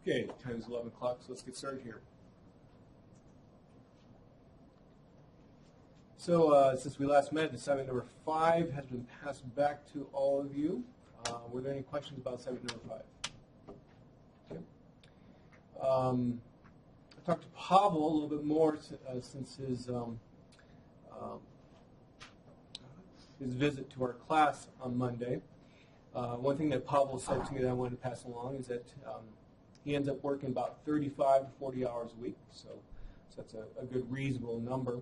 Okay, time is 11 o'clock, so let's get started here. So since we last met, assignment number 5 has been passed back to all of you. Were there any questions about assignment number 5? Okay. I talked to Pavel a little bit more since his visit to our class on Monday. One thing that Pavel said to me that I wanted to pass along is that he ends up working about 35 to 40 hours a week, so that's a good reasonable number.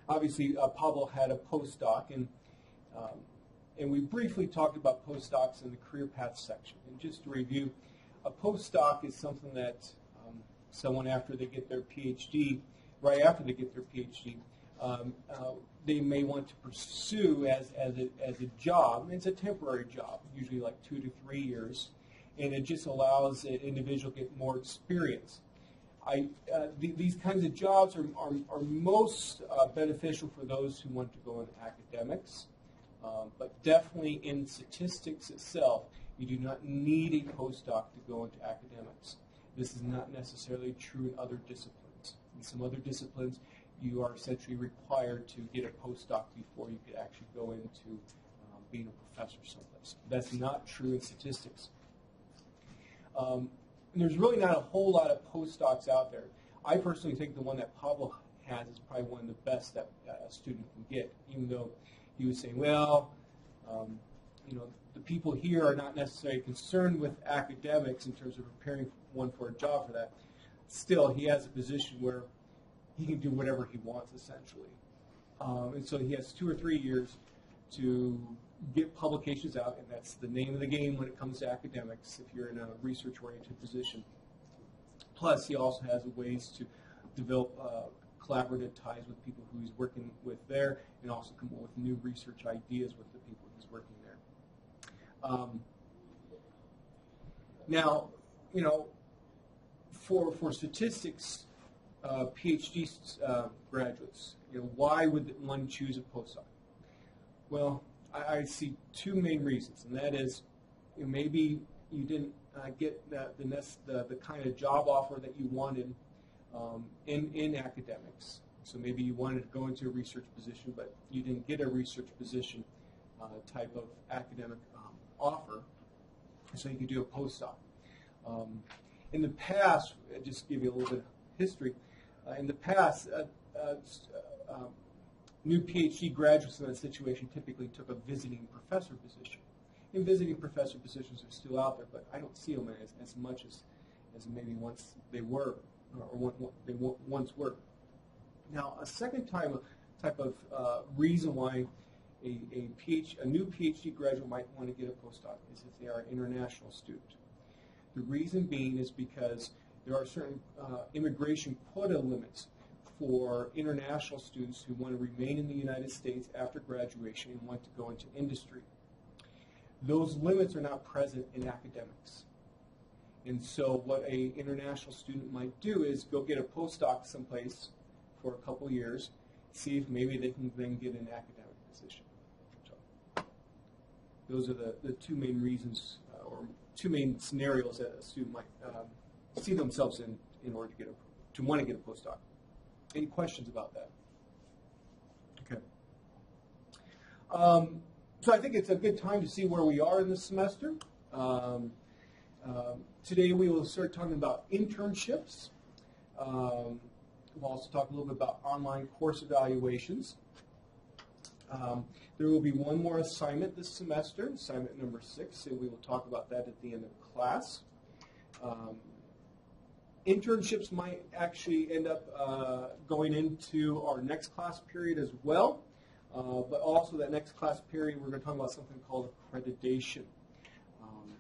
Obviously, Pavel had a postdoc, and we briefly talked about postdocs in the career path section. And just to review, a postdoc is something that someone after they get their PhD, right after they get their PhD, they may want to pursue as a job. It's a temporary job, usually like 2 to 3 years, and it just allows an individual to get more experience. These kinds of jobs are most beneficial for those who want to go into academics, but definitely in statistics itself, you do not need a postdoc to go into academics. This is not necessarily true in other disciplines. In some other disciplines, you are essentially required to get a postdoc before you could actually go into being a professor someplace. That's not true in statistics. There's really not a whole lot of postdocs out there. I personally think the one that Pavel has is probably one of the best that a student can get, even though he was saying, well, the people here are not necessarily concerned with academics in terms of preparing one for a job for that. Still, he has a position where he can do whatever he wants, essentially. And so he has 2 or 3 years to get publications out, and that's the name of the game when it comes to academics if you're in a research-oriented position. Plus, he also has ways to develop collaborative ties with people who he's working with there, and also come up with new research ideas with the people he's working there. Now, for statistics, PhD graduates, why would one choose a postdoc? Well, I see 2 main reasons, and that is maybe you didn't get the kind of job offer that you wanted in academics. So maybe you wanted to go into a research position, but you didn't get a research position type of academic offer, so you could do a postdoc. In the past, just to give you a little bit of history, in the past, new PhD graduates in that situation typically took a visiting professor position. And visiting professor positions are still out there, but I don't see them as much as maybe once they were, or they once were. Now, a second type of reason why a new PhD graduate might want to get a postdoc is if they are an international student. The reason being is because there are certain immigration quota limits for international students who want to remain in the United States after graduation and want to go into industry. Those limits are not present in academics. And so what an international student might do is go get a postdoc someplace for a couple years, see if maybe they can then get an academic position. So those are the 2 main reasons, or 2 main scenarios that a student might see themselves in order to want to get a postdoc. Any questions about that? Okay. So I think it's a good time to see where we are in this semester. Today we will start talking about internships. We'll also talk a little bit about online course evaluations. There will be one more assignment this semester, assignment number 6, and we will talk about that at the end of class. Internships might actually end up going into our next class period as well, but also that next class period we're going to talk about something called accreditation.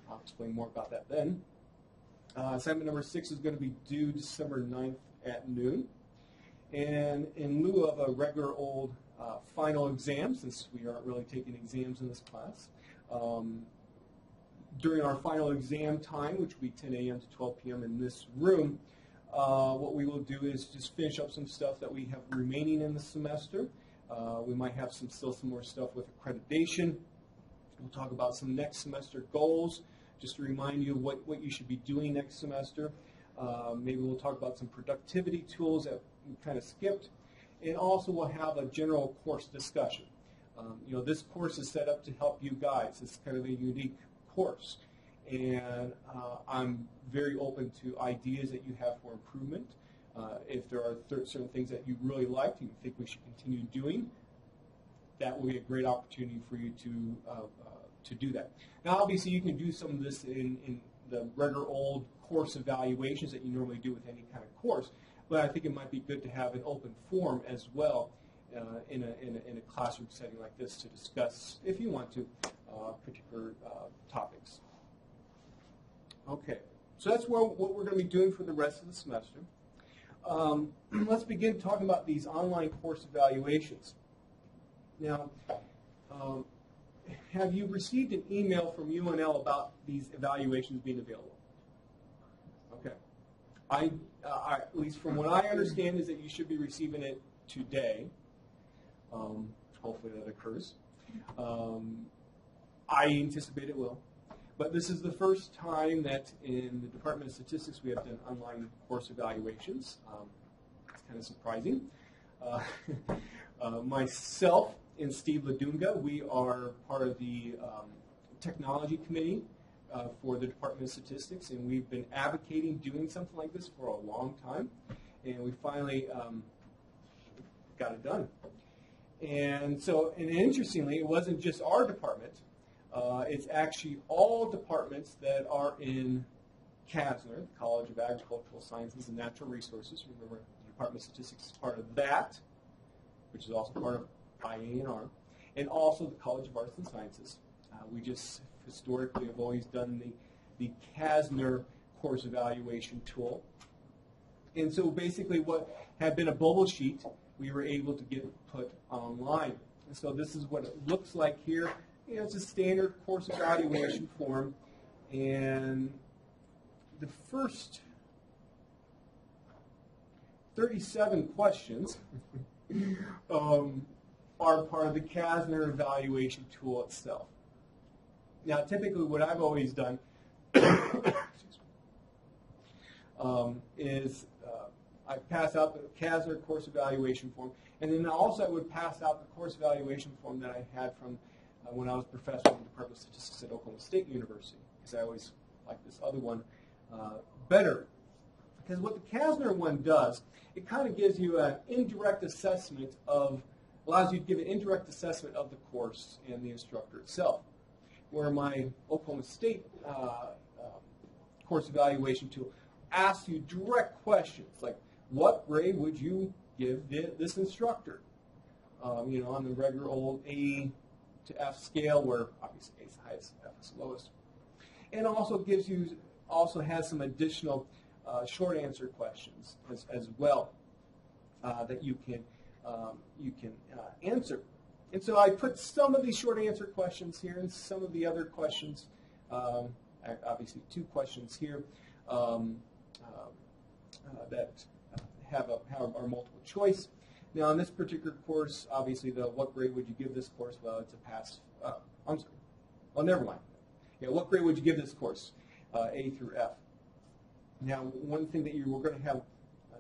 I'll explain more about that then. Assignment number 6 is going to be due December 9th at noon. And in lieu of a regular old final exam, since we aren't really taking exams in this class, during our final exam time, which will be 10 a.m. to 12 p.m. in this room, what we will do is just finish up some stuff that we have remaining in the semester. We might have still some more stuff with accreditation. We'll talk about some next semester goals, just to remind you of what you should be doing next semester. Maybe we'll talk about some productivity tools that we kind of skipped. And also we'll have a general course discussion. This course is set up to help you guys. It's kind of a unique course. And I'm very open to ideas that you have for improvement. If there are certain things that you really liked and you think we should continue doing, that will be a great opportunity for you to do that. Now, obviously, you can do some of this in the regular old course evaluations that you normally do with any kind of course, but I think it might be good to have an open forum as well in a classroom setting like this to discuss, if you want to, particular topics. Okay, so that's what we're going to be doing for the rest of the semester. Let's begin talking about these online course evaluations. Now, have you received an email from UNL about these evaluations being available? Okay. At least from what I understand is that you should be receiving it today. Hopefully that occurs. I anticipate it will. But this is the first time that in the Department of Statistics we have done online course evaluations. It's kind of surprising. Myself and Steve Ladunga, we are part of the technology committee for the Department of Statistics, and we've been advocating doing something like this for a long time, and we finally got it done. And interestingly, it wasn't just our department. It's actually all departments that are in CASNR, College of Agricultural Sciences and Natural Resources. Remember, the Department of Statistics is part of that, which is also part of IANR, and also the College of Arts and Sciences. We just historically have always done the CASNR course evaluation tool. And so basically what had been a bubble sheet, we were able to get put online. And so this is what it looks like here. It's a standard course evaluation form, and the first 37 questions are part of the CASNR evaluation tool itself. Now, typically what I've always done is I pass out the CASNR course evaluation form, and then also I would pass out the course evaluation form that I had from when I was professor in the Department of Statistics at Oklahoma State University, because I always like this other one better. Because what the CASNR one does, it kind of gives you an indirect assessment allows you to give an indirect assessment of the course and the instructor itself. Where my Oklahoma State course evaluation tool asks you direct questions, like what grade would you give this instructor? On the regular old A to F scale, where obviously A is the highest, F is the lowest. And also has some additional short answer questions as well that you can answer. And so I put some of these short answer questions here and some of the other questions, obviously 2 questions here that are multiple choice. Now, in this particular course, obviously, what grade would you give this course? Well, it's a pass. I'm sorry. Oh, never mind. Yeah, what grade would you give this course? A through F. Now, one thing that you were going to have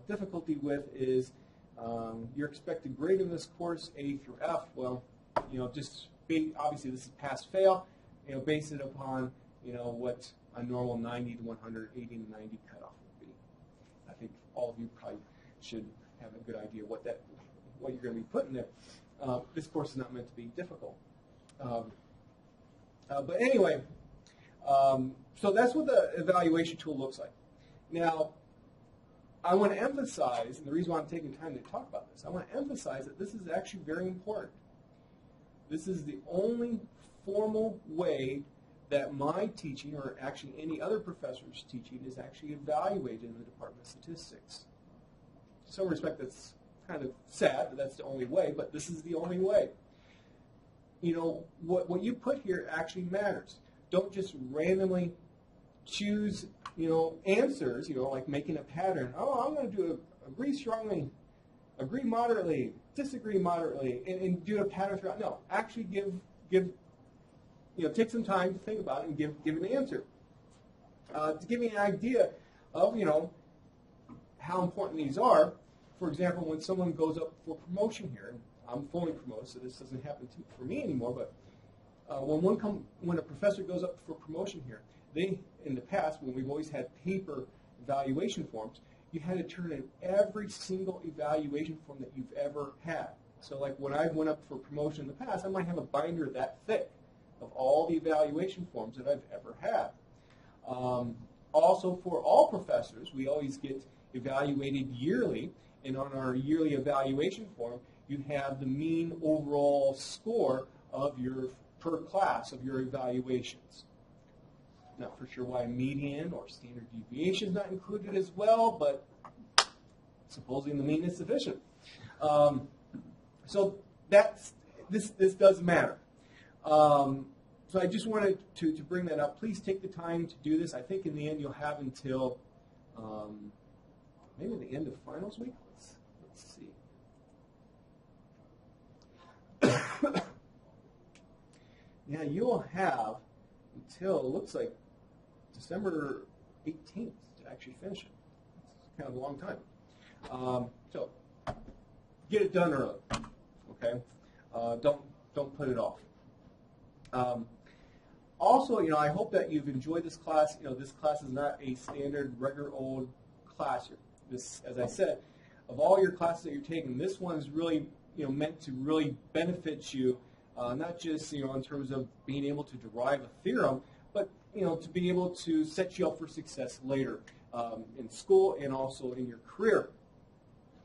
difficulty with is your expected grade in this course, A through F. Well, obviously this is pass-fail. Base it upon what a normal 90 to 100, 80 to 90 cutoff would be. I think all of you probably should have a good idea what you're going to be putting there. This course is not meant to be difficult. But anyway, so that's what the evaluation tool looks like. Now, I want to emphasize, and the reason why I'm taking time to talk about this, I want to emphasize that this is actually very important. This is the only formal way that my teaching, or actually any other professor's teaching, is actually evaluated in the Department of Statistics. In some respect, that's kind of sad that that's the only way, but this is the only way. What you put here actually matters. Don't just randomly choose, answers, like making a pattern. Oh, I'm going to do agree strongly, agree moderately, disagree moderately, and do a pattern throughout. No, actually give take some time to think about it and give an answer. To give you an idea of, how important these are, for example, when someone goes up for promotion here, and I'm fully promoted, so this doesn't happen for me anymore, but when a professor goes up for promotion here, in the past, when we've always had paper evaluation forms, you had to turn in every single evaluation form that you've ever had. So like when I went up for promotion in the past, I might have a binder that thick of all the evaluation forms that I've ever had. Also, for all professors, we always get evaluated yearly, and on our yearly evaluation form, you have the mean overall score of your per class of your evaluations. Not for sure why median or standard deviation is not included as well, but supposing the mean is sufficient. So this does matter. So I just wanted to bring that up. Please take the time to do this. I think in the end you'll have until maybe the end of finals week. Let's see. Yeah, you'll have until, it looks like, December 18th to actually finish it. It's kind of a long time. So get it done early, okay? Don't put it off. Also, I hope that you've enjoyed this class. This class is not a standard, regular old class. This, as I said, of all your classes that you're taking, this one is really, meant to really benefit you, not just, in terms of being able to derive a theorem, but, to be able to set you up for success later in school and also in your career.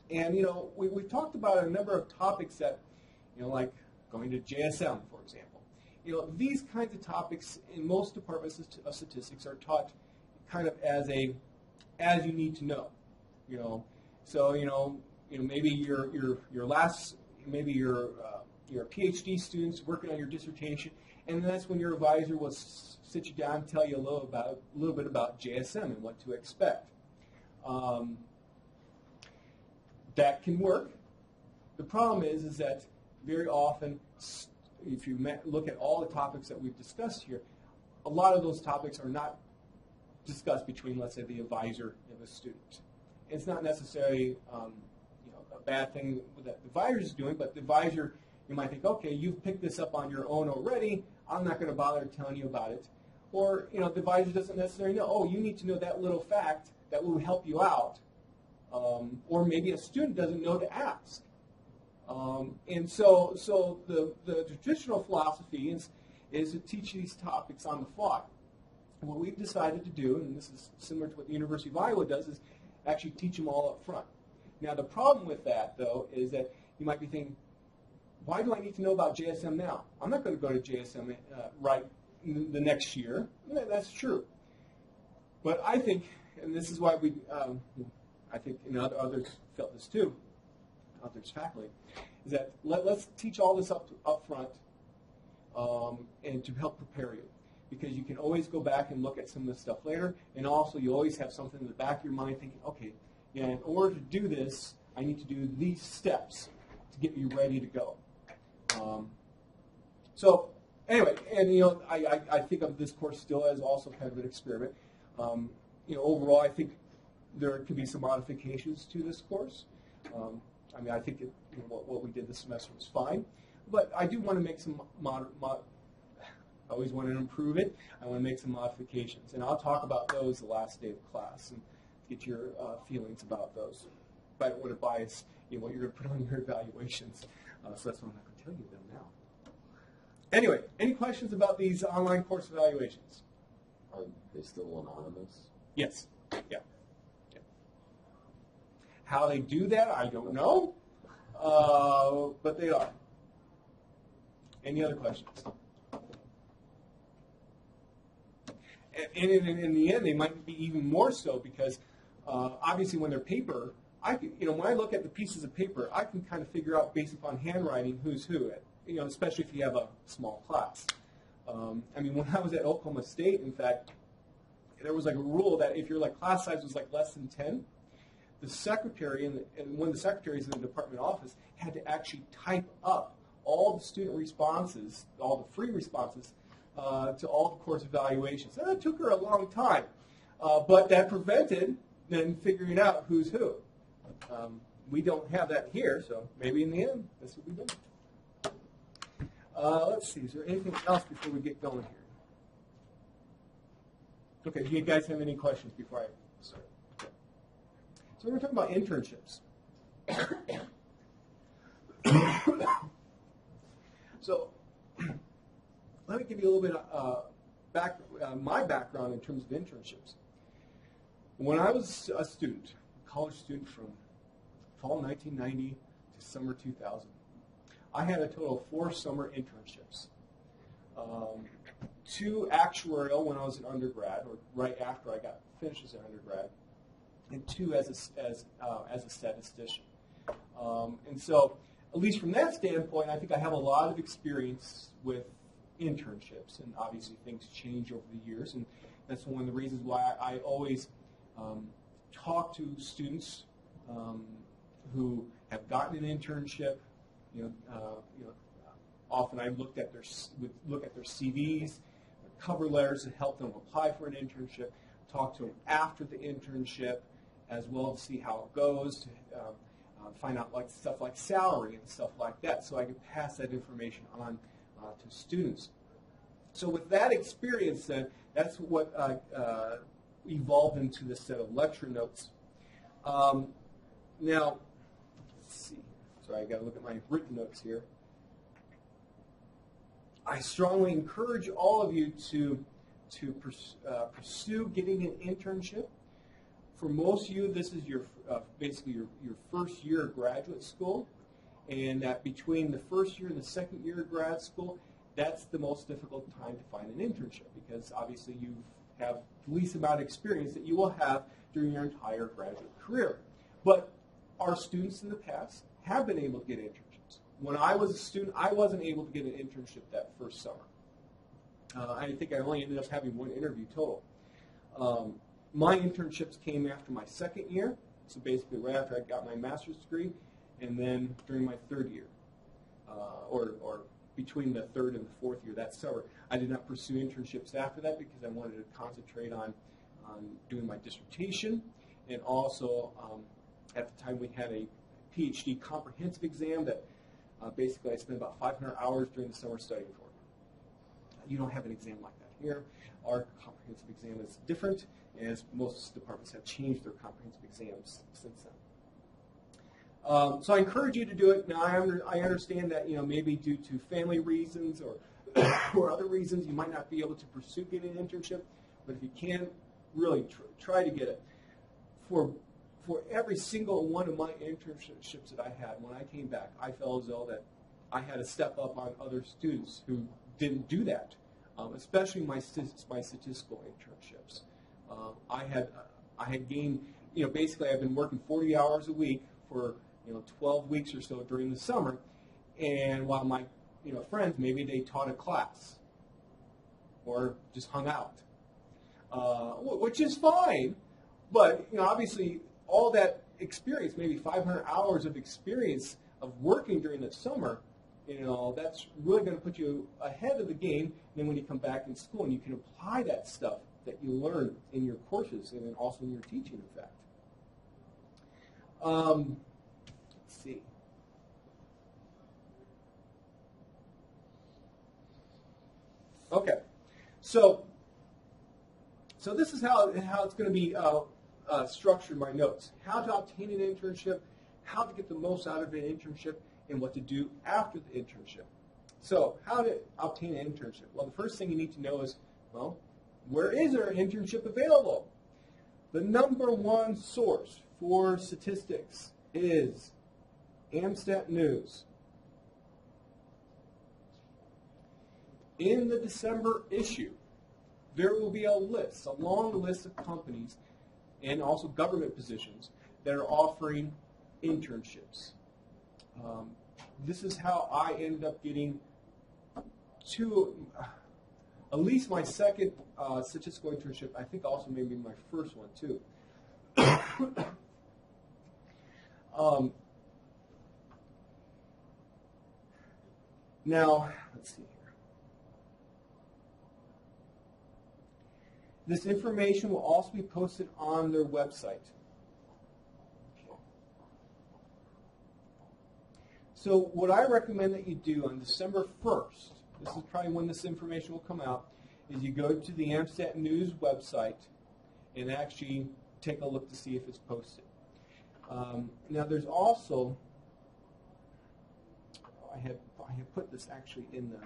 And, we've talked about a number of topics that, like going to JSM, for example. These kinds of topics in most departments of statistics are taught kind of as you need to know. So maybe your PhD students working on your dissertation, and that's when your advisor will sit you down and tell you a little bit about JSM and what to expect. That can work. The problem is that very often, if you look at all the topics that we've discussed here, a lot of those topics are not discussed between, let's say, the advisor and the student. It's not necessarily a bad thing that the advisor is doing, but the advisor, you might think, okay, you've picked this up on your own already, I'm not going to bother telling you about it. Or, the advisor doesn't necessarily know, oh, you need to know that little fact that will help you out. Or maybe a student doesn't know to ask. And so the traditional philosophy is to teach these topics on the fly. And what we've decided to do, and this is similar to what the University of Iowa does, is actually teach them all up front. Now the problem with that, though, is that you might be thinking, why do I need to know about JSM now? I'm not going to go to JSM right the next year. That's true. But I think, and this is why I think others felt this too, others faculty, is that let's teach all this up front and to help prepare you. Because you can always go back and look at some of this stuff later, and also you always have something in the back of your mind thinking, okay, in order to do this, I need to do these steps to get you ready to go. So anyway, and I think of this course still as also kind of an experiment. Overall, I think there could be some modifications to this course. I think what we did this semester was fine, but I do want to make some I always want to improve it. I want to make some modifications, and I'll talk about those the last day of class and get your feelings about those. But I don't want to bias what you're going to put on your evaluations, so that's why I'm not going to tell you them now. Anyway, any questions about these online course evaluations? Are they still anonymous? Yes. Yeah. How they do that, I don't know, but they are. Any other questions? And in the end, they might be even more so because obviously when they're paper, when I look at the pieces of paper, I can kind of figure out based upon handwriting who's who, especially if you have a small class. When I was at Oklahoma State, in fact, there was like a rule that if your class size was less than 10, the secretary and one of the secretaries in the department office had to actually type up all the student responses, all the free responses, to all the course evaluations. And that took her a long time. But that prevented then figuring out who's who. We don't have that here, so maybe in the end, this will be done. Let's see, is there anything else before we get going here? Okay, do you guys have any questions before I start? Okay. So we're going to talk about internships. So let me give you a little bit of my background in terms of internships. When I was a student, a college student from fall 1990 to summer 2000, I had a total of 4 summer internships. 2 actuarial when I was an undergrad, or right after I got finished as an undergrad, and 2 as a statistician. And so, at least from that standpoint, I think I have a lot of experience with internships, and obviously things change over the years, and that's one of the reasons why I always talk to students who have gotten an internship. Often I look at their CVs, their cover letters to help them apply for an internship. Talk to them after the internship, as well to see how it goes. To find out stuff like salary and stuff like that, so I can pass that information on to students. So with that experience, then, that's what evolved into this set of lecture notes. Now, let's see. Sorry, I got to look at my written notes here. I strongly encourage all of you to pursue getting an internship. For most of you, this is your basically your first year of graduate school, and that between the first year and the second year of grad school, that's the most difficult time to find an internship, because obviously you have the least amount of experience that you will have during your entire graduate career. But our students in the past have been able to get internships. When I was a student, I wasn't able to get an internship that first summer. I think I only ended up having 1 interview total. My internships came after my second year, so basically right after I got my master's degree, and then during my 3rd year, or between the 3rd and the 4th year that summer. I did not pursue internships after that because I wanted to concentrate on doing my dissertation, and also at the time we had a PhD comprehensive exam that basically I spent about 500 hours during the summer studying for. You don't have an exam like that here. Our comprehensive exam is different, as most departments have changed their comprehensive exams since then. So I encourage you to do it. Now, I understand that maybe due to family reasons or or other reasons you might not be able to pursue getting an internship, but if you can, really try to get it. For every single one of my internships that I had, when I came back, I felt as though that I had to step up on other students who didn't do that, especially my statistical internships. I had gained, basically I've been working 40 hours a week for 12 weeks or so during the summer, and while my friends, maybe they taught a class or just hung out, which is fine, but obviously all that experience, maybe 500 hours of experience of working during the summer, that's really going to put you ahead of the game. And then when you come back in school, and you can apply that stuff that you learn in your courses and then also in your teaching, in fact. Let's see. Okay, so this is how it's going to be structured, my notes. How to obtain an internship, how to get the most out of an internship, and what to do after the internship. So how to obtain an internship? Well, the first thing you need to know is, well, where is our internship available? The number one source for statistics is Amstat News. In the December issue, there will be a long list of companies and also government positions that are offering internships. This is how I ended up getting at least my second statistical internship. I think also maybe my first one too. Now, let's see here. This information will also be posted on their website. So what I recommend that you do on December 1st, this is probably when this information will come out, is you go to the AMSAT News website and actually take a look to see if it's posted. Now there's also, I have put this actually in the,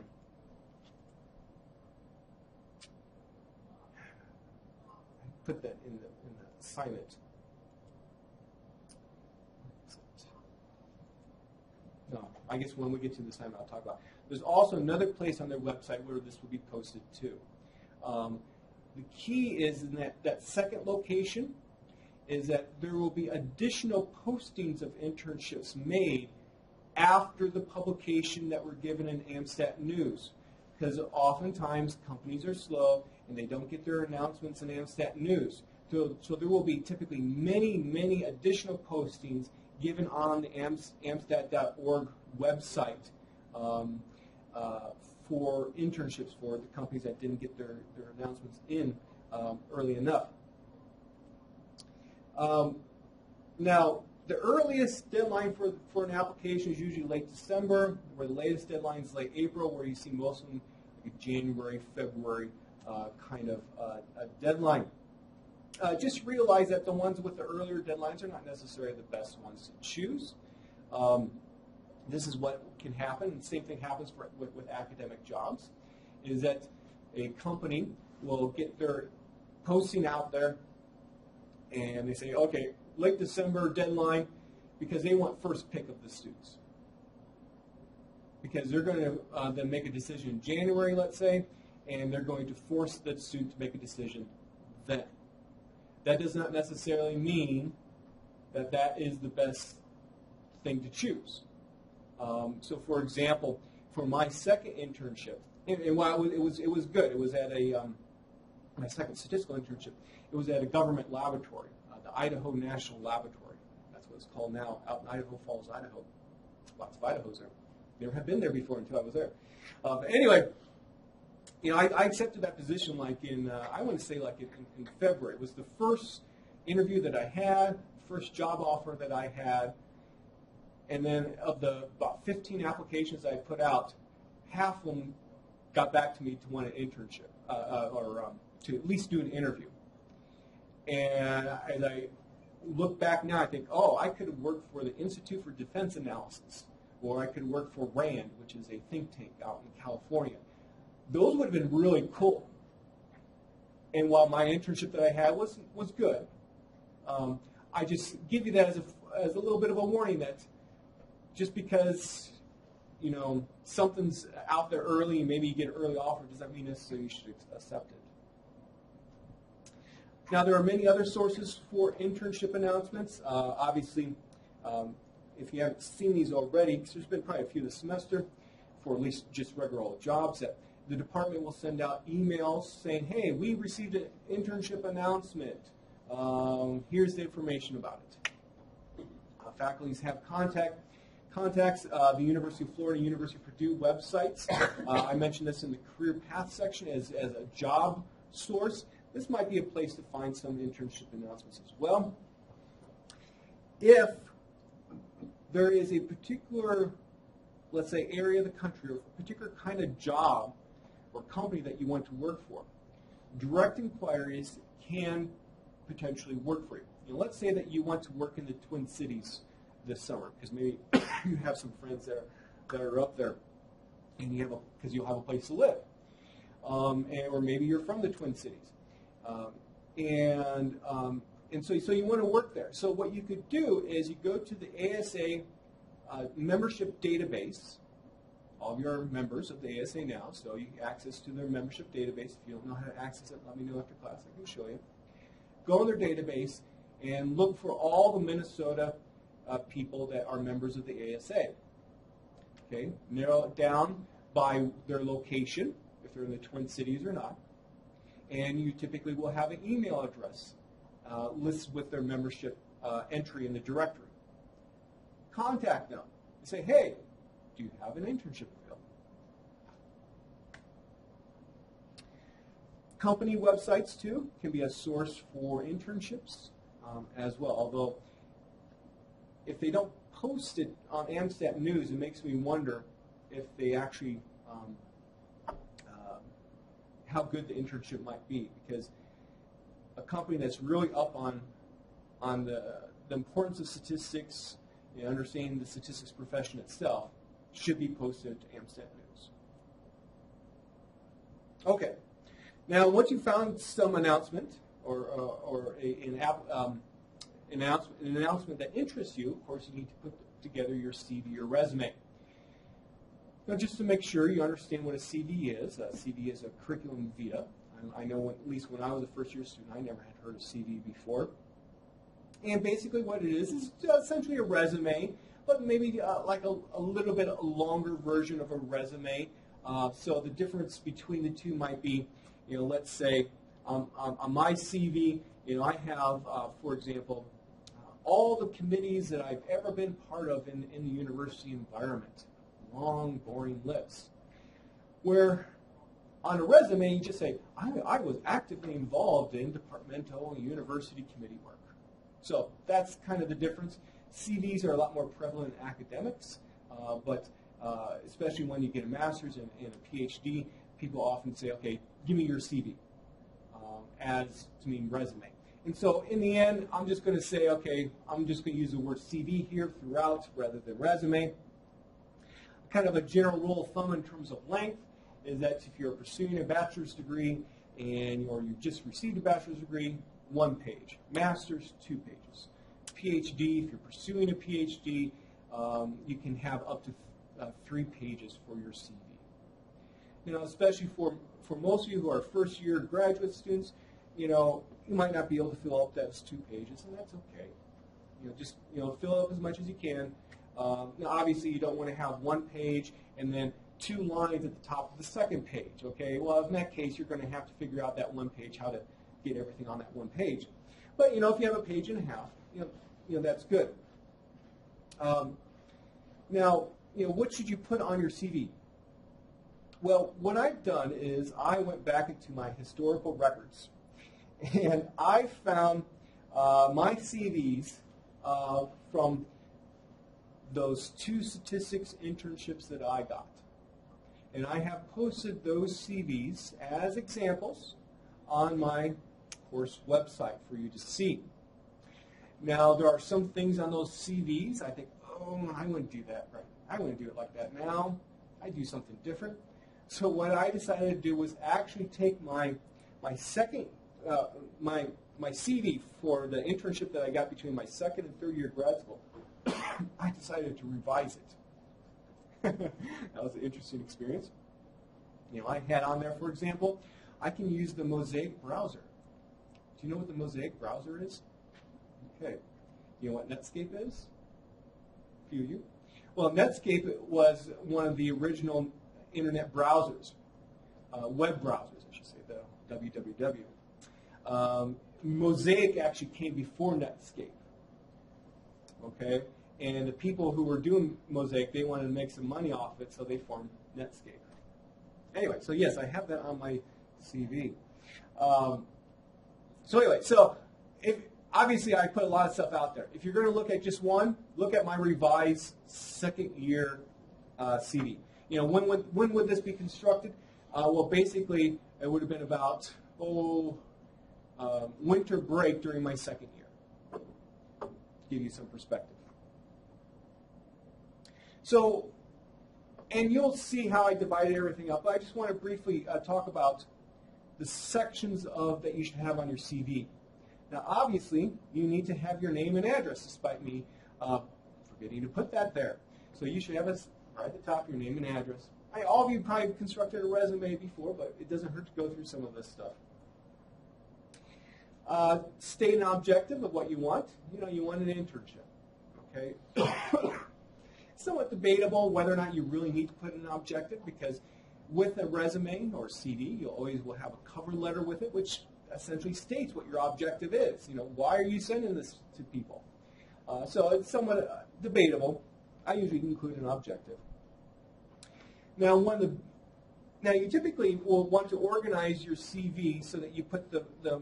put that in the assignment. No, I guess when we get to the assignment I'll talk about. There's also another place on their website where this will be posted too. The key is in that second location is that there will be additional postings of internships made after the publication that were given in AMSAT News. Because oftentimes companies are slow and they don't get their announcements in AMSAT News. So there will be typically many additional postings given on the amstat.org website for internships for the companies that didn't get their announcements in early enough. Now, the earliest deadline for an application is usually late December, where the latest deadline is late April, where you see most of them like January, February kind of a deadline. Just realize that the ones with the earlier deadlines are not necessarily the best ones to choose. This is what can happen, and the same thing happens with academic jobs, is that a company will get their posting out there, and they say, okay, late December deadline, because they want first pick of the students. Because they're going to then make a decision in January, let's say, and they're going to force the student to make a decision then. That does not necessarily mean that that is the best thing to choose. So, for example, for my second internship, and while it was good, it was at my second statistical internship, it was at a government laboratory, the Idaho National Laboratory. That's what it's called now, out in Idaho Falls, Idaho. Lots of Idahos there. Never have been there before until I was there. But anyway, I accepted that position like in, I want to say like in February. It was the first interview that I had, first job offer that I had, and then of the about 15 applications I put out, half of them got back to me to want an internship, or to at least do an interview. And as I look back now, I think, oh, I could have worked for the Institute for Defense Analysis, or I could work for RAND, which is a think tank out in California. Those would have been really cool. And while my internship that I had was good, I just give you that as a little bit of a warning that just because something's out there early and maybe you get an early offer doesn't mean necessarily you should accept it. Now there are many other sources for internship announcements. Obviously, if you haven't seen these already, because there's been probably a few this semester for at least just regular old jobs, that the department will send out emails saying, hey, we received an internship announcement. Here's the information about it. Faculties have contacts, the University of Florida, University of Purdue websites. I mentioned this in the career path section as a job source. This might be a place to find some internship announcements as well. If there is a particular, let's say, area of the country or a particular kind of job or company that you want to work for, direct inquiries can potentially work for you. Let's say that you want to work in the Twin Cities this summer, because maybe you have some friends there that are up there, and because you'll have a place to live, or maybe you're from the Twin Cities, and so you want to work there. So what you could do is you go to the ASA membership database. All of you are members of the ASA now, so you have access to their membership database. If you don't know how to access it, let me know after class. I can show you. Go in their database and look for all the Minnesota people that are members of the ASA. Okay, narrow it down by their location, if they're in the Twin Cities or not, and you typically will have an email address listed with their membership entry in the directory. Contact them and say, hey, do you have an internship available? Company websites, too, can be a source for internships as well, although if they don't post it on AMStat News, it makes me wonder if they actually, how good the internship might be, because a company that's really up on the importance of statistics, understanding the statistics profession itself, should be posted to AMStat News. Okay, now once you found some announcement or an announcement that interests you, of course you need to put together your CV or resume. Now just to make sure you understand what a CV is a curriculum vitae. I know at least when I was a first-year student, I never had heard of CV before. And basically what it is essentially a resume, but maybe like a little bit longer version of a resume. So the difference between the two might be, let's say on my CV, I have, for example, all the committees that I've ever been part of in the university environment. Long, boring list. Where on a resume, you just say, I was actively involved in departmental and university committee work. So that's kind of the difference. CVs are a lot more prevalent in academics, but especially when you get a master's and a PhD, people often say, okay, give me your CV as to mean resume. And so in the end, I'm just going to say, okay, I'm just going to use the word CV here throughout rather than resume. Kind of a general rule of thumb in terms of length is that if you're pursuing a bachelor's degree or you just received a bachelor's degree, 1 page. Master's, 2 pages. PhD, if you're pursuing a PhD, you can have up to 3 pages for your CV. Especially for most of you who are first-year graduate students, you might not be able to fill up those 2 pages, and that's okay. Just fill up as much as you can. Now obviously, you don't want to have 1 page and then 2 lines at the top of the second page. Okay. Well, in that case, you're going to have to figure out that 1 page, how to get everything on that 1 page. But if you have a page and a half, that's good. Now, what should you put on your CV? Well, what I've done is I went back into my historical records, and I found my CVs from those 2 statistics internships that I got. And I have posted those CVs as examples on my course website for you to see. Now, there are some things on those CVs I think, oh, I wouldn't do that right. I wouldn't do it like that now. I do something different. So what I decided to do was actually take my CV for the internship that I got between my 2nd and 3rd year grad school. I decided to revise it. That was an interesting experience. I had on there, for example, I can use the Mosaic browser. Do you know what the Mosaic browser is? Okay. You know what Netscape is? A few of you. Well, Netscape was one of the original internet browsers, web browsers, I should say, the www. Mosaic actually came before Netscape. Okay? And the people who were doing Mosaic, they wanted to make some money off of it, so they formed Netscape. Anyway, so yes, I have that on my CV. Obviously I put a lot of stuff out there. If you're going to look at just one, look at my revised 2nd year CV. When would this be constructed? Well, basically, it would have been about, winter break during my 2nd year. To give you some perspective. So, and you'll see how I divided everything up. But I just want to briefly talk about the sections that you should have on your CV. Now, obviously, you need to have your name and address, despite me forgetting to put that there. So you should have right at the top your name and address. All of you probably constructed a resume before, but it doesn't hurt to go through some of this stuff. State an objective of what you want. You want an internship. Okay. Somewhat debatable whether or not you really need to put an objective, because with a resume or CV, you always will have a cover letter with it, which essentially states what your objective is. Why are you sending this to people? So it's somewhat debatable. I usually include an objective. Now, one of Now, you typically will want to organize your CV so that you put the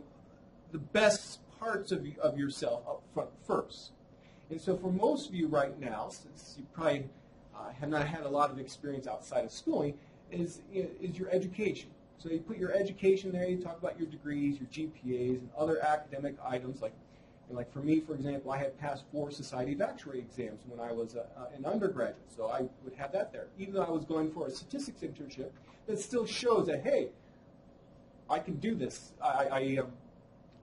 best parts of yourself up front first. And so for most of you right now, since you probably have not had a lot of experience outside of schooling, is your education. So you put your education there, you talk about your degrees, your GPAs, and other academic items. Like for me, for example, I had passed 4 Society of Actuary exams when I was an undergraduate, so I would have that there. Even though I was going for a statistics internship, that still shows that, hey, I can do this.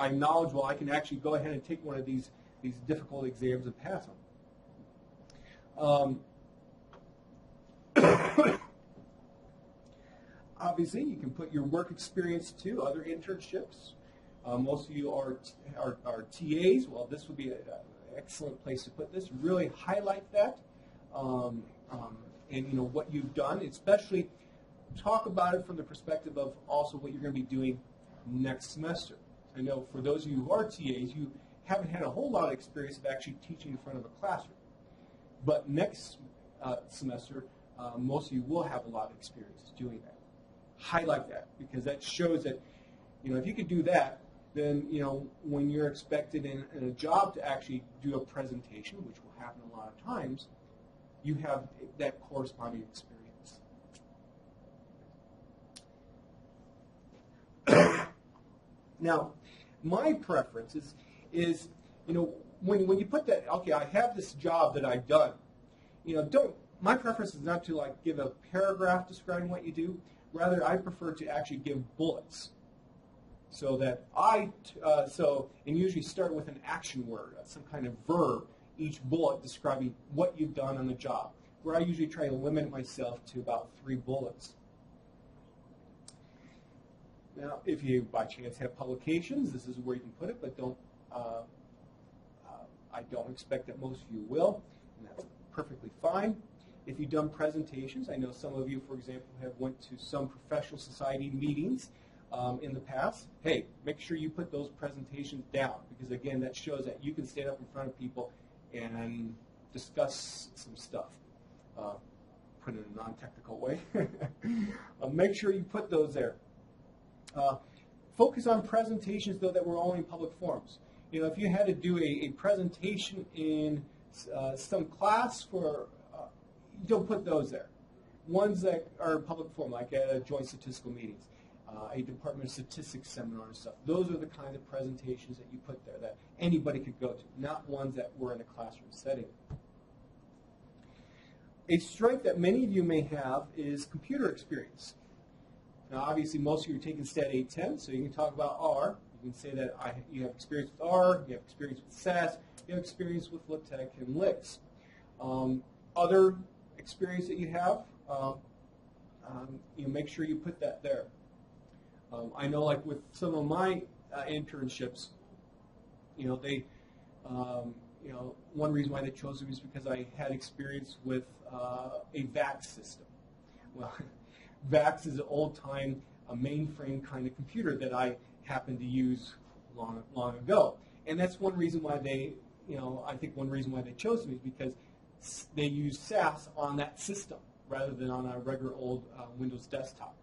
I'm knowledgeable. I can actually go ahead and take one of these difficult exams and pass them. Obviously, you can put your work experience too, other internships. Most of you are TAs. Well, this would be an excellent place to put this. Really highlight that, and what you've done. Especially talk about it from the perspective of also what you're going to be doing next semester. I know for those of you who are TAs, you haven't had a whole lot of experience of actually teaching in front of a classroom. But next semester, most of you will have a lot of experience doing that. Highlight that, because that shows that, if you could do that, then, when you're expected in a job to actually do a presentation, which will happen a lot of times, you have that corresponding experience. Now, my preference is when you put that, okay, I have this job that I've done, my preference is not to give a paragraph describing what you do. Rather, I prefer to actually give bullets. So that and usually start with an action word, some kind of verb, each bullet describing what you've done on the job, where I usually try to limit myself to about 3 bullets. Now, if you by chance have publications, this is where you can put it, but I don't expect that most of you will, and that's perfectly fine. If you've done presentations, I know some of you, for example, have went to some professional society meetings in the past. Hey, make sure you put those presentations down, because again, that shows that you can stand up in front of people and discuss some stuff. Put it in a non-technical way. Make sure you put those there. Focus on presentations, though, that were only in public forums. If you had to do a presentation in some class don't put those there. Ones that are in public forum, like at a joint statistical meetings, a Department of Statistics seminar and stuff. Those are the kinds of presentations that you put there that anybody could go to, not ones that were in a classroom setting. A strength that many of you may have is computer experience. Now, obviously, most of you are taking Stat 810, so you can talk about R. You can say that you have experience with R, you have experience with SAS, you have experience with LaTeX and LIX. Other experience that you have, make sure you put that there. I know, like with some of my internships, one reason why they chose me is because I had experience with a VAX system. Well, VAX is an old-time mainframe kind of computer that I happened to use long ago, and that's one reason why I think one reason why they chose me is because they use SAS on that system rather than on a regular old Windows desktop.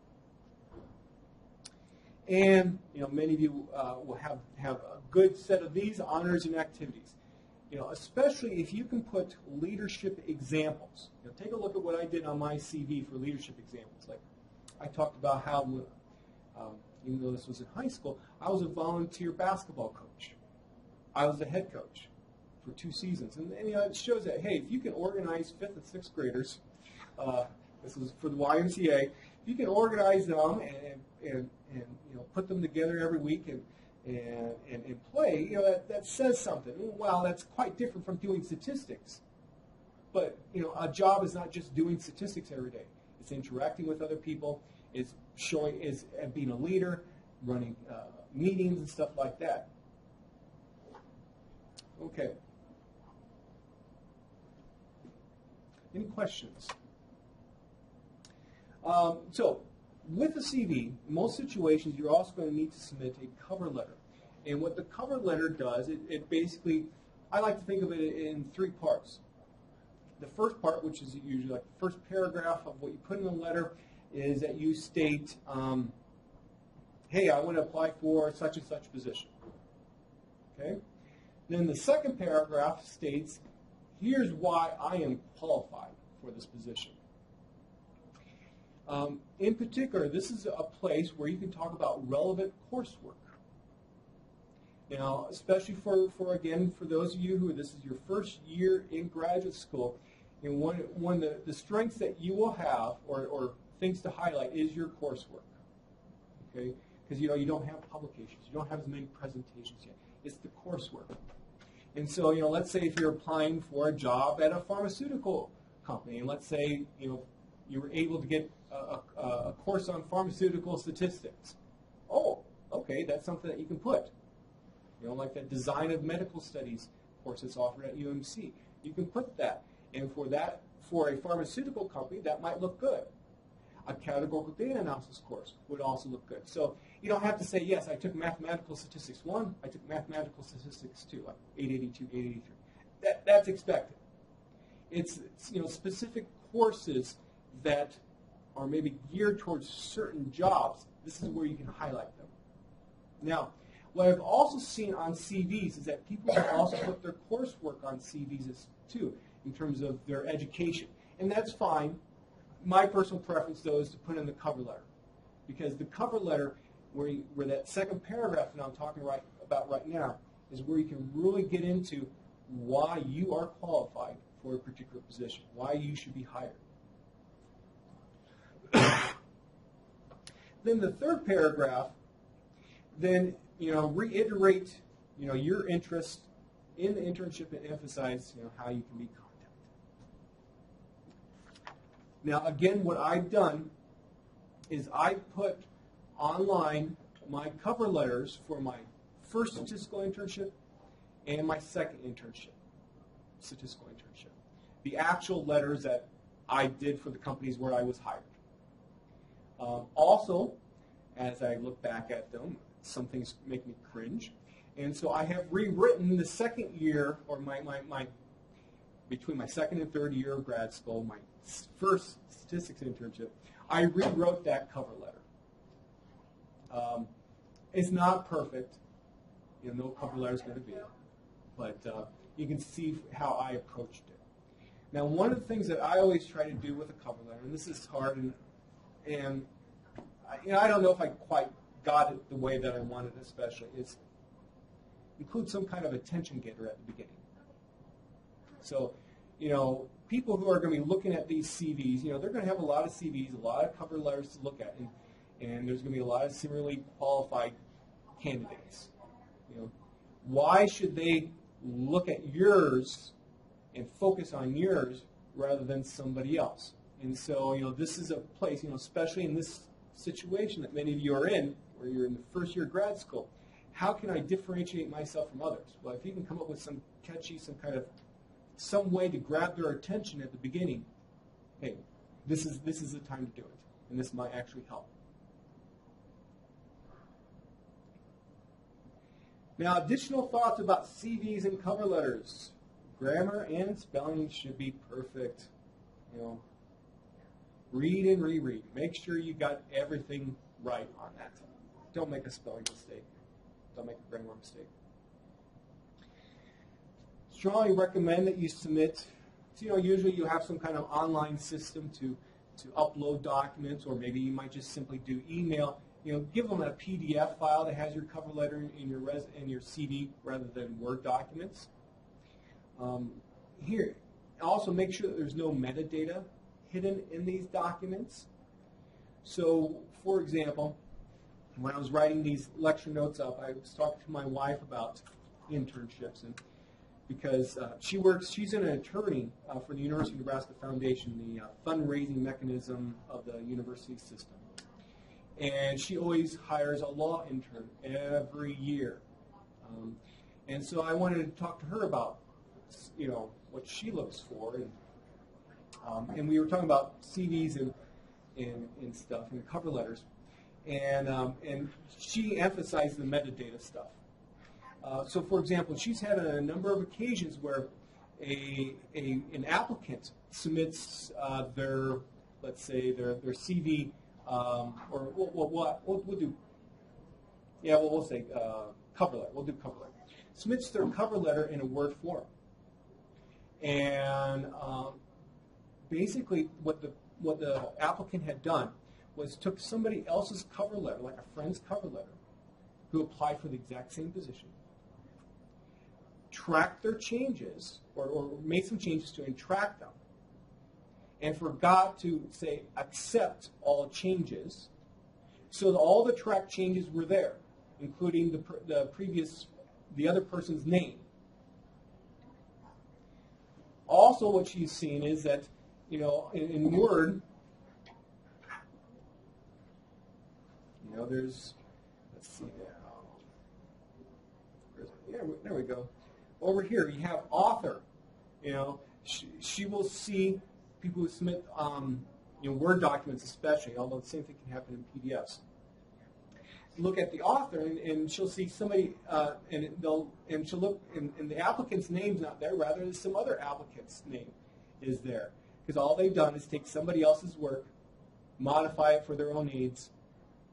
And many of you will have a good set of these honors and activities. Especially if you can put leadership examples. Take a look at what I did on my CV for leadership examples. Like I talked about how, even though this was in high school, I was a volunteer basketball coach. I was the head coach for 2 seasons. And it shows that, hey, if you can organize 5th and 6th graders, this was for the YMCA, if you can organize them and put them together every week and play, that says something. Well, that's quite different from doing statistics. But, a job is not just doing statistics every day. It's interacting with other people, it's being a leader, running meetings and stuff like that. Okay. Any questions? So, with a CV, in most situations, you're also going to need to submit a cover letter. And what the cover letter does, it basically, I like to think of it in 3 parts. The first part, which is usually like the first paragraph of what you put in the letter, is that you state, hey, I want to apply for such and such position. Okay? Then the second paragraph states, here's why I am qualified for this position. In particular, this is a place where you can talk about relevant coursework. Now, especially for those of you who this is your first year in graduate school, and one of the strengths that you will have, or things to highlight, is your coursework. Okay? Because you don't have publications, you don't have as many presentations yet. It's the coursework. And so, let's say if you're applying for a job at a pharmaceutical company, and let's say you were able to get a course on pharmaceutical statistics. Oh, okay, that's something that you can put. Like that design of medical studies course that's offered at UMC. You can put that. And for a pharmaceutical company, that might look good. A categorical data analysis course would also look good. So you don't have to say, yes, I took mathematical statistics 1, I took mathematical statistics 2, like 882, 883. That's expected. It's specific courses that are maybe geared towards certain jobs. This is where you can highlight them. Now, what I've also seen on CVs is that people can also put their coursework on CVs too, in terms of their education. And that's fine. My personal preference, though, is to put in the cover letter. Because the cover letter, where that second paragraph that I'm talking about right now, is where you can really get into why you are qualified for a particular position, why you should be hired. Then the third paragraph, then reiterate your interest in the internship and emphasize how you can be contacted. Now again, what I've done is I put online my cover letters for my first statistical internship and my second statistical internship. The actual letters that I did for the companies where I was hired. Also, as I look back at them, some things make me cringe. And so I have rewritten the second year, or between my second and third year of grad school, my first statistics internship, I rewrote that cover letter. It's not perfect. No cover letter is going to be. But you can see how I approached it. Now, one of the things that I always try to do with a cover letter, and this is hard, and I don't know if I quite got it the way that I wanted, especially, is include some kind of attention getter at the beginning. So, people who are going to be looking at these CVs, they're going to have a lot of CVs, a lot of cover letters to look at, and there's going to be a lot of similarly qualified candidates. Why should they look at yours and focus on yours rather than somebody else? And so, this is a place, especially in this situation that many of you are in, where you're in the first year of grad school, how can I differentiate myself from others? Well, if you can come up with some catchy, some way to grab their attention at the beginning, hey, this is the time to do it, and this might actually help. Now, additional thoughts about CVs and cover letters. Grammar and spelling should be perfect. Read and reread. Make sure you got everything right on that. Don't make a spelling mistake. Don't make a grammar mistake. Strongly recommend that you submit. So, usually you have some kind of online system to upload documents, or maybe you might just simply do email. Give them a PDF file that has your cover letter and your CV rather than Word documents. Here, also make sure that there's no metadata hidden in these documents. So, for example, when I was writing these lecture notes up, I was talking to my wife about internships, and because she's an attorney for the University of Nebraska Foundation, the fundraising mechanism of the university system. And she always hires a law intern every year. And so I wanted to talk to her about, what she looks for. And we were talking about CVs and stuff, and cover letters. And she emphasized the metadata stuff. So, for example, she's had a number of occasions where an applicant submits let's say their CV, or we'll do, yeah, we'll say cover letter. We'll do cover letter. Submits their cover letter in a Word form, and basically what the applicant had done was took somebody else's cover letter, like a friend's cover letter, who applied for the exact same position, tracked their changes, or made some changes to and tracked them, and forgot to say accept all changes, so that all the tracked changes were there, including the other person's name. Also, what she's seen is that, in Word, there's, let's see now, there we go. Over here, you have author. She will see people who submit Word documents, especially, although the same thing can happen in PDFs. Look at the author, and she'll see somebody, and she'll look, and the applicant's name's not there. Rather, some other applicant's name is there, because all they've done is take somebody else's work, modify it for their own needs,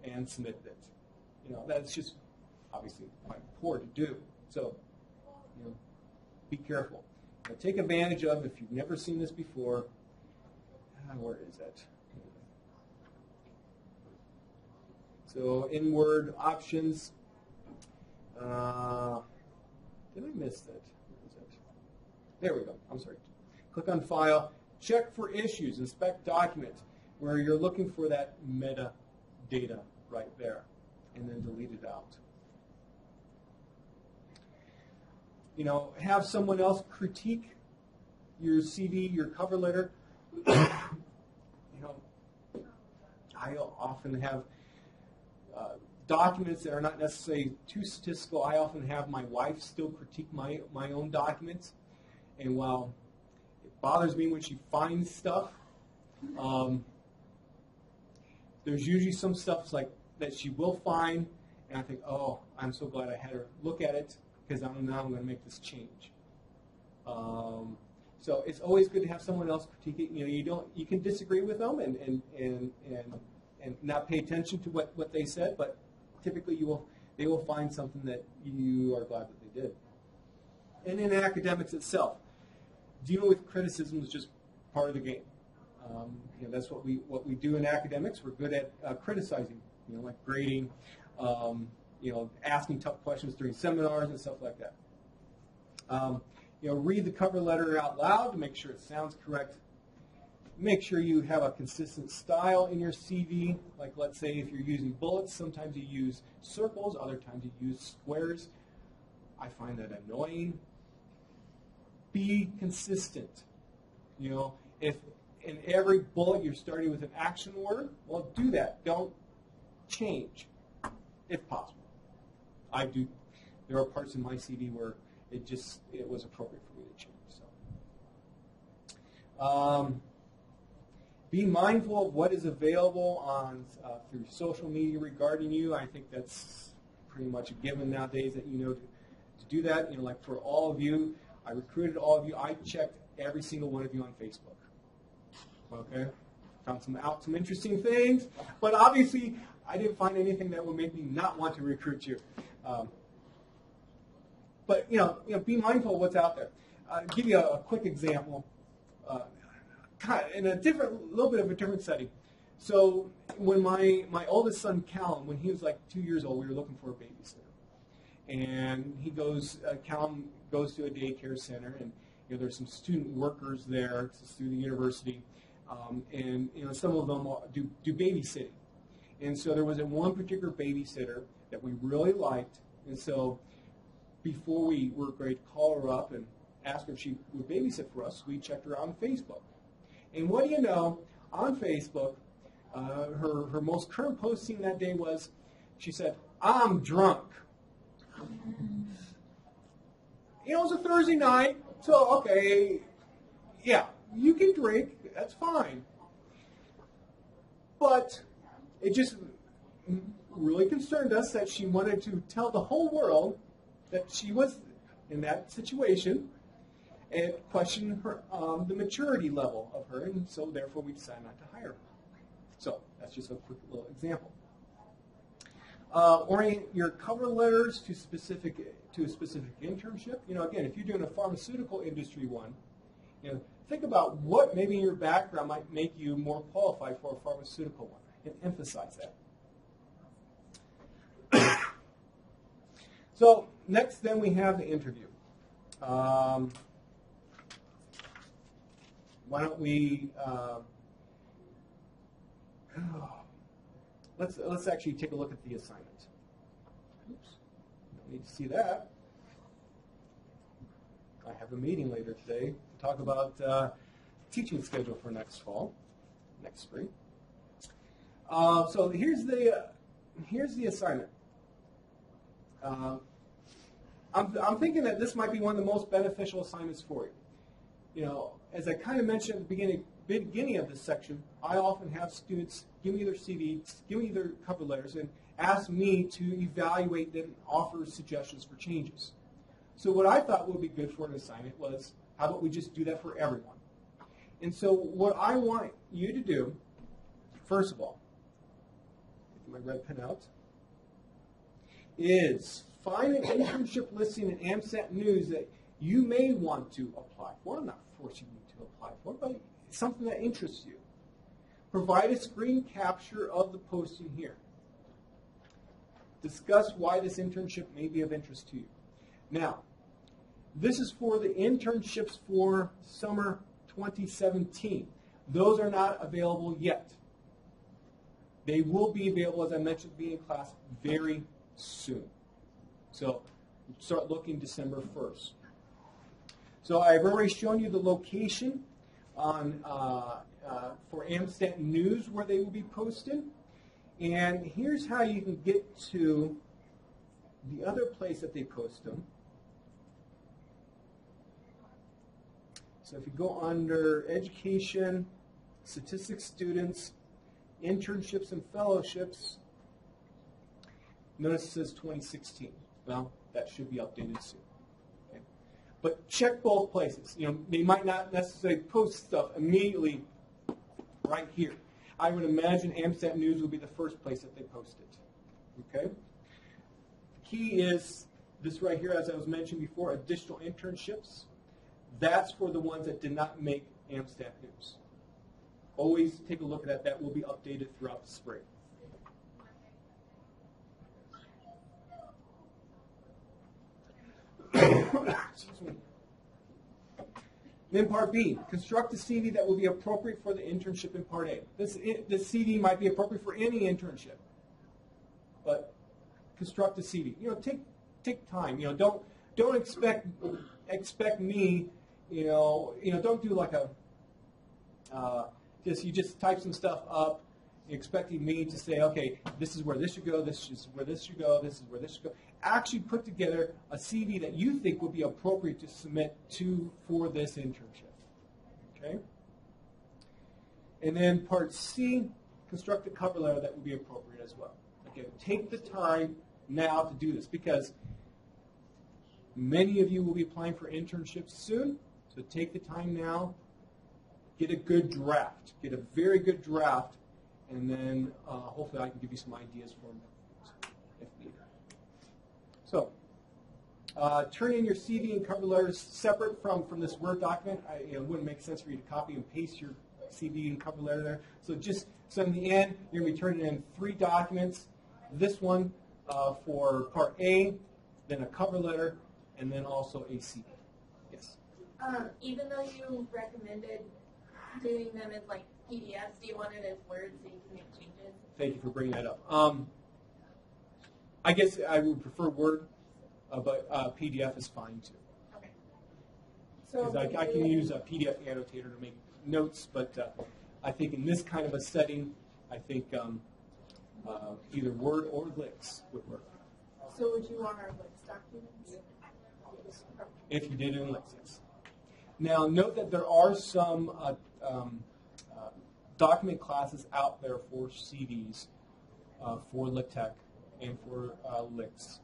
and submit it. That's just obviously quite poor to do. So, be careful. Now, take advantage of, if you've never seen this before. Where is it? So in Word options, did I miss that? Where is it? There we go. I'm sorry. Click on File. Check for issues. Inspect document, where you're looking for that metadata right there, and then delete it out. Have someone else critique your CV, your cover letter. I often have documents that are not necessarily too statistical. I often have my wife still critique my own documents, and while it bothers me when she finds stuff, there's usually some stuff like that she will find, and I think, oh, I'm so glad I had her look at it, because now I'm going to make this change. So it's always good to have someone else critique it. You can disagree with them and not pay attention to what they said, but typically they will find something that you are glad that they did. And in academics itself, dealing with criticism is just part of the game. That's what we do in academics. We're good at criticizing, like grading, asking tough questions during seminars and stuff like that. Read the cover letter out loud to make sure it sounds correct. Make sure you have a consistent style in your CV. Like, let's say if you're using bullets, sometimes you use circles, other times you use squares. I find that annoying. Be consistent. If in every bullet you're starting with an action word, well, do that. Don't change, if possible. I do. There are parts in my CV where it was appropriate for me to change. So, be mindful of what is available on through social media regarding you. I think that's pretty much a given nowadays that to do that. Like for all of you, I recruited all of you. I checked every single one of you on Facebook. Okay, found some interesting things, but obviously I didn't find anything that would make me not want to recruit you. But be mindful of what's out there. I'll give you a quick example, in a little bit of a different setting. So when my oldest son Callum, when he was like 2 years old, we were looking for a babysitter, and Callum goes to a daycare center, and there's some student workers there through the university, and some of them do babysitting, and so there was one particular babysitter that we really liked, and so before we were going to call her up and ask her if she would babysit for us, we checked her out on Facebook. And what do you know, on Facebook, her most current posting that day was, she said, "I'm drunk." It was a Thursday night, so okay, yeah, you can drink, that's fine. But it just really concerned us that she wanted to tell the whole world that she was in that situation, and question her, the maturity level of her, and so therefore we decided not to hire her. So that's just a quick little example. Orient your cover letters to a specific internship. Again, if you're doing a pharmaceutical industry one, think about what maybe in your background might make you more qualified for a pharmaceutical one, and emphasize that. So next, then we have the interview. Why don't we? Let's actually take a look at the assignment. Oops, don't need to see that. I have a meeting later today to talk about teaching schedule for next spring. So here's the assignment. I'm thinking that this might be one of the most beneficial assignments for you. As I kind of mentioned at the beginning of this section, I often have students give me their CVs, give me their cover letters, and ask me to evaluate them and offer suggestions for changes. So what I thought would be good for an assignment was, how about we just do that for everyone? And so what I want you to do, first of all, get my red pen out, is find an internship listing in AMSAT News that you may want to apply for. I'm not forcing you to apply for, but something that interests you. Provide a screen capture of the posting here. Discuss why this internship may be of interest to you. Now, this is for the internships for summer 2017. Those are not available yet. They will be available, as I mentioned, being in class very soon. So start looking December 1st. So I've already shown you the location on for AMSAT News where they will be posted. And here's how you can get to the other place that they post them. So if you go under Education, Statistics Students, Internships and Fellowships, notice it says 2016. Well, that should be updated soon. Okay. But check both places. They might not necessarily post stuff immediately right here. I would imagine AMSAT News will be the first place that they post it. Okay? Key is this right here, as I was mentioning before, additional internships. That's for the ones that did not make AMSAT News. Always take a look at that. That will be updated throughout the spring. Excuse me. Then Part B, construct a CV that will be appropriate for the internship in Part A. This CV might be appropriate for any internship, but construct a CV. Take time. Don't expect me. Don't do like a you just type some stuff up, expecting me to say, okay, this is where this should go, this is where this should go, this is where this should go. Actually put together a CV that you think would be appropriate to submit for this internship. Okay? And then Part C, construct a cover letter that would be appropriate as well. Again, take the time now to do this because many of you will be applying for internships soon, so take the time now, get a good draft, get a very good draft, and then hopefully I can give you some ideas for them if needed. So, turn in your CV and cover letters separate from this Word document. It wouldn't make sense for you to copy and paste your CV and cover letter there. So in the end, you're going to be turning in 3 documents. This one for Part A, then a cover letter, and then also a CV. Yes? Even though you recommended doing them as like PDFs, do you want it as Word so you can make changes? Thank you for bringing that up. I guess I would prefer Word, but PDF is fine too. Okay. Because I can use a PDF annotator to make notes, but I think in this kind of a setting, I think either Word or Licks would work. So would you want our Licks documents? If you did it in Licks, yes. Now, note that there are some document classes out there for CVs, for LaTeX, and for Licks.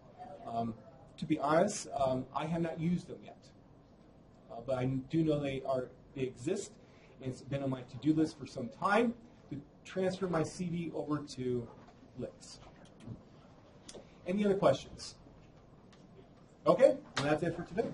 To be honest, I have not used them yet. but I do know they exist, and it's been on my to-do list for some time to transfer my CV over to Licks. Any other questions? Okay, and that's it for today.